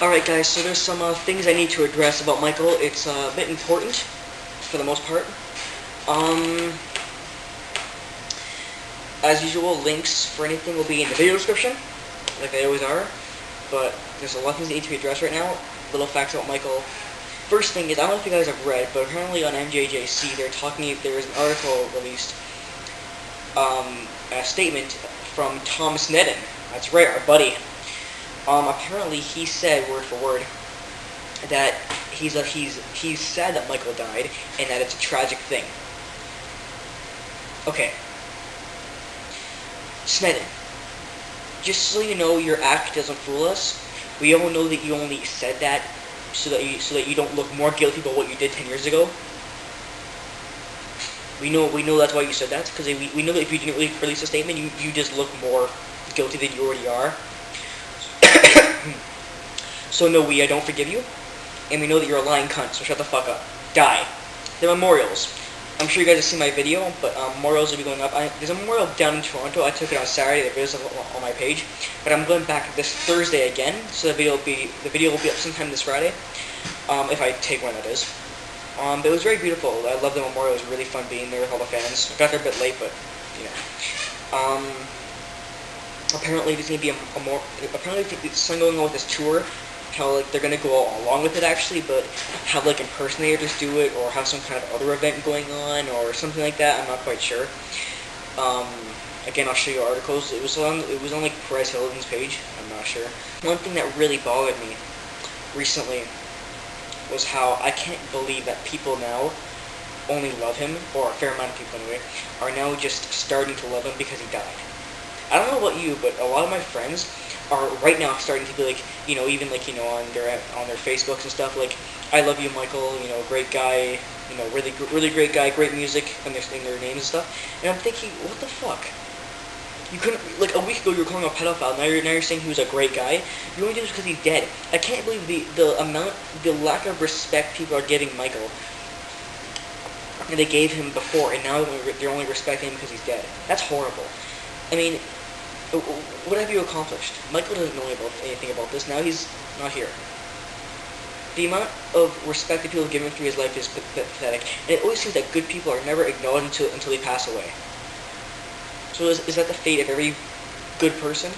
Alright guys, so there's some things I need to address about Michael. It's a bit important, for the most part. As usual, links for anything will be in the video description, like they always are. But there's a lot of things that need to be addressed right now. Little facts about Michael. First thing is, I don't know if you guys have read, but apparently on MJJC there was an article released, a statement from Tom Sneddon. That's right, our buddy. Apparently he said, word for word, that he's sad that Michael died, and that it's a tragic thing. Okay. Sneddon, just so you know, your act doesn't fool us. We all know that you only said that so that you don't look more guilty about what you did 10 years ago. We know that's why you said that, because we know that if you didn't release a statement, you just look more guilty than you already are. So no, I don't forgive you, and we know that you're a lying cunt, so shut the fuck up. Die. The memorials. I'm sure you guys have seen my video, but memorials will be going up. There's a memorial down in Toronto. I took it on Saturday. The video's on my page, but I'm going back this Thursday again, so the video will be up sometime this Friday, if I take one, that is. But it was very beautiful. I love the memorial. It was really fun being there with all the fans. I got there a bit late, but you know. Apparently there's gonna be apparently there's something going on with this tour. How like they're gonna go along with it actually, but have like impersonators do it, or have some kind of other event going on, or something like that. I'm not quite sure. Again, I'll show you articles. It was on like Perez Hilton's page. I'm not sure. One thing that really bothered me recently was how I can't believe that people now only love him, or a fair amount of people anyway, are now just starting to love him because he died. I don't know about you, but a lot of my friends are right now starting to be like, you know, even like, you know, on their Facebooks and stuff, like, I love you, Michael, you know, great guy, you know, really great guy, great music, and their names and stuff. And I'm thinking, what the fuck? You couldn't, like, a week ago you were calling him a pedophile, now you're saying he was a great guy. You only did this because he's dead. I can't believe the lack of respect people are giving Michael, and they gave him before, and now they're only respecting him because he's dead. That's horrible. I mean, what have you accomplished? Michael doesn't know anything about this. Now he's not here. The amount of respect that people give him through his life is pathetic. And it always seems that good people are never acknowledged until they pass away. So is that the fate of every good person?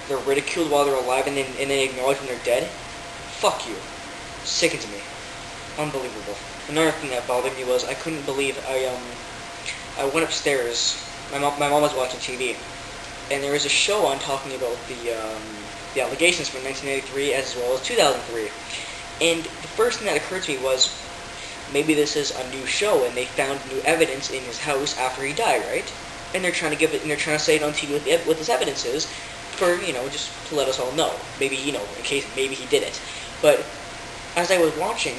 They're ridiculed while they're alive and then acknowledged when they're dead? Fuck you. Sickens me. Unbelievable. Another thing that bothered me was I couldn't believe I went upstairs. My mom was watching TV. And there was a show on talking about the allegations from 1983 as well as 2003. And the first thing that occurred to me was, maybe this is a new show and they found new evidence in his house after he died, right? And they're trying to say it on TV what this evidence is, for, you know, just to let us all know. Maybe, you know, in case maybe he did it. But as I was watching,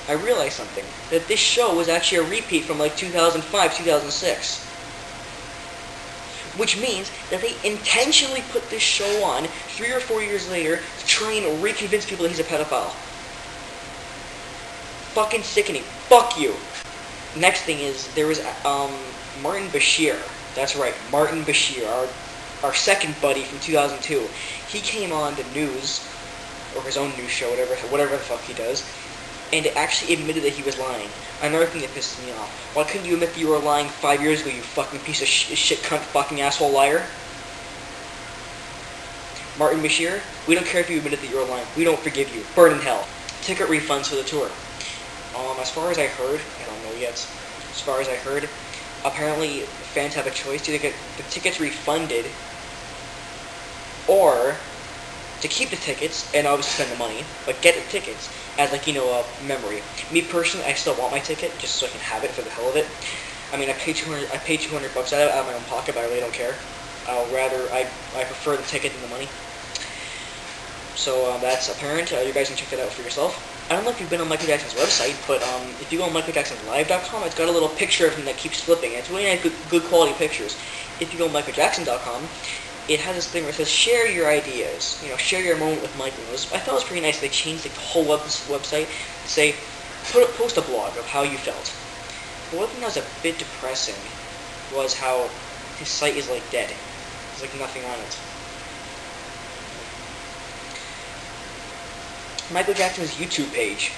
I realized something. That this show was actually a repeat from like 2005, 2006. Which means that they intentionally put this show on 3 or 4 years later to try and reconvince people that he's a pedophile. Fucking sickening. Fuck you. Next thing is, there was Martin Bashir. That's right, Martin Bashir, our second buddy from 2002. He came on the news, or his own news show, whatever the fuck he does, and actually admitted that he was lying. Another thing that pisses me off. Why couldn't you admit that you were lying 5 years ago, you fucking piece of shit cunt fucking asshole liar? Martin Bashir, we don't care if you admitted that you were lying. We don't forgive you. Burn in hell. Ticket refunds for the tour. As far as I heard, I don't know yet, as far as I heard, apparently fans have a choice to either get the tickets refunded or to keep the tickets and obviously spend the money, but get the tickets as, like, you know, a memory. Me personally, I still want my ticket just so I can have it for the hell of it. I mean, I paid $200 out of my own pocket, but I really don't care. I prefer the ticket than the money. So that's apparent. You guys can check that out for yourself. I don't know if you've been on Michael Jackson's website, but if you go on michaeljacksonlive.com, it's got a little picture of him that keeps flipping. It's really nice, good quality pictures. If you go on michaeljackson.com, it has this thing where it says, share your ideas, you know, share your moment with Michael. I thought it was pretty nice. They changed the whole website to say, post a blog of how you felt. But one thing that was a bit depressing was how his site is like dead. There's like nothing on it. Michael Jackson's YouTube page.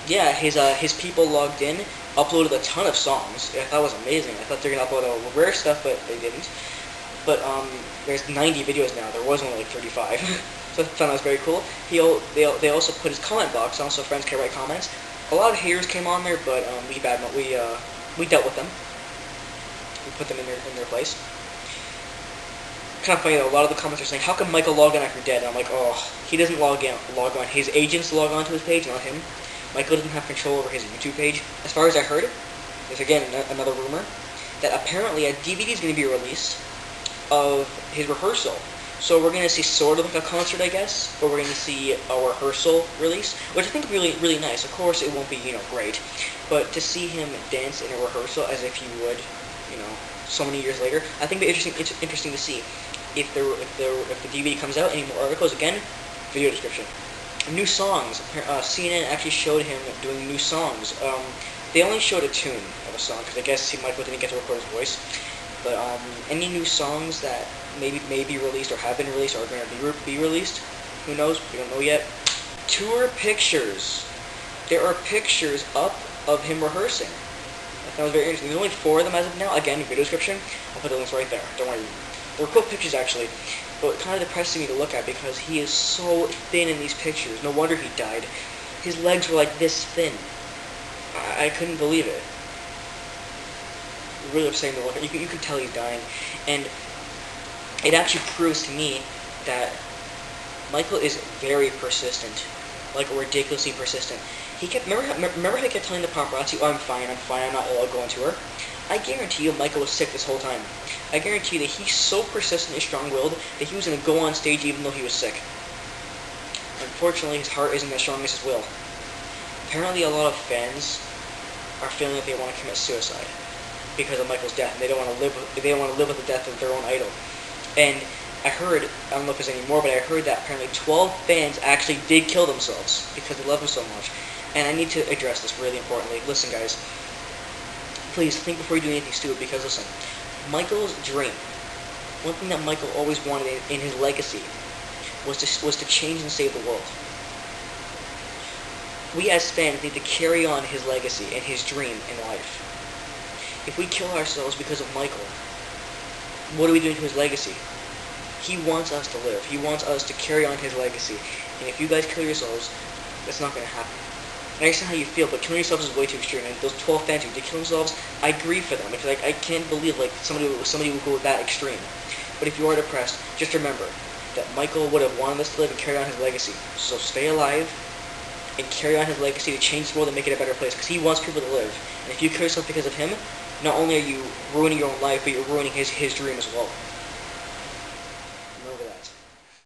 Yeah, his people logged in, uploaded a ton of songs. I thought it was amazing. I thought they were gonna upload all the rare stuff, but they didn't. But there's 90 videos now. There was only like 35. So I thought that was very cool. They also put his comment box on, so friends can write comments. A lot of haters came on there, but we dealt with them. We put them in their place. Kind of funny though. A lot of the comments are saying, "How can Michael log on after you're dead?" And I'm like, "Oh, he doesn't log on. His agents log on to his page, not him. Michael doesn't have control over his YouTube page." As far as I heard, there's again another rumor that apparently a DVD is going to be released of his rehearsal. So we're going to see sort of like a concert, I guess, but we're going to see a rehearsal release, which I think really nice. Of course, it won't be great, but to see him dance in a rehearsal as if he would, so many years later, I think it'd be interesting to see. If the DVD comes out, any more articles, again, video description. New songs. CNN actually showed him doing new songs. They only showed a tune of a song because I guess Michael didn't get to record his voice. But any new songs that may be released or have been released or are going to be released, who knows? We don't know yet. Tour pictures. There are pictures up of him rehearsing. That was very interesting. There's only 4 of them as of now. Again, video description. I'll put the links right there. Don't worry. They're cool pictures actually, but kind of depressing me to look at because he is so thin in these pictures. No wonder he died. His legs were like this thin. I couldn't believe it. Really upsetting to look at. You can tell he's dying, and it actually proves to me that Michael is very persistent, like ridiculously persistent. He kept remember how he kept telling the paparazzi, "Oh, I'm fine, I'm not ill, I'll go on tour." I guarantee you Michael was sick this whole time. I guarantee you that he's so persistent and strong-willed that he was going to go on stage even though he was sick. Unfortunately, his heart isn't as strong as his will. Apparently, a lot of fans are feeling that they want to commit suicide because of Michael's death, and they don't want to live with the death of their own idol. And I heard, I don't know if there's any more, but I heard that apparently 12 fans actually did kill themselves because they love him so much. And I need to address this really importantly. Listen, guys. Please think before you do anything stupid, because listen, Michael's dream, one thing that Michael always wanted in his legacy was to change and save the world. We as fans need to carry on his legacy and his dream in life. If we kill ourselves because of Michael, what are we doing to his legacy? He wants us to live. He wants us to carry on his legacy. And if you guys kill yourselves, that's not going to happen. I understand how you feel, but killing yourselves is way too extreme. And those 12 fans who did kill themselves, I grieve for them because I can't believe somebody would go that extreme. But if you are depressed, just remember that Michael would have wanted us to live and carry on his legacy. So stay alive and carry on his legacy to change the world and make it a better place, because he wants people to live. And if you kill yourself because of him, not only are you ruining your own life, but you're ruining his dream as well.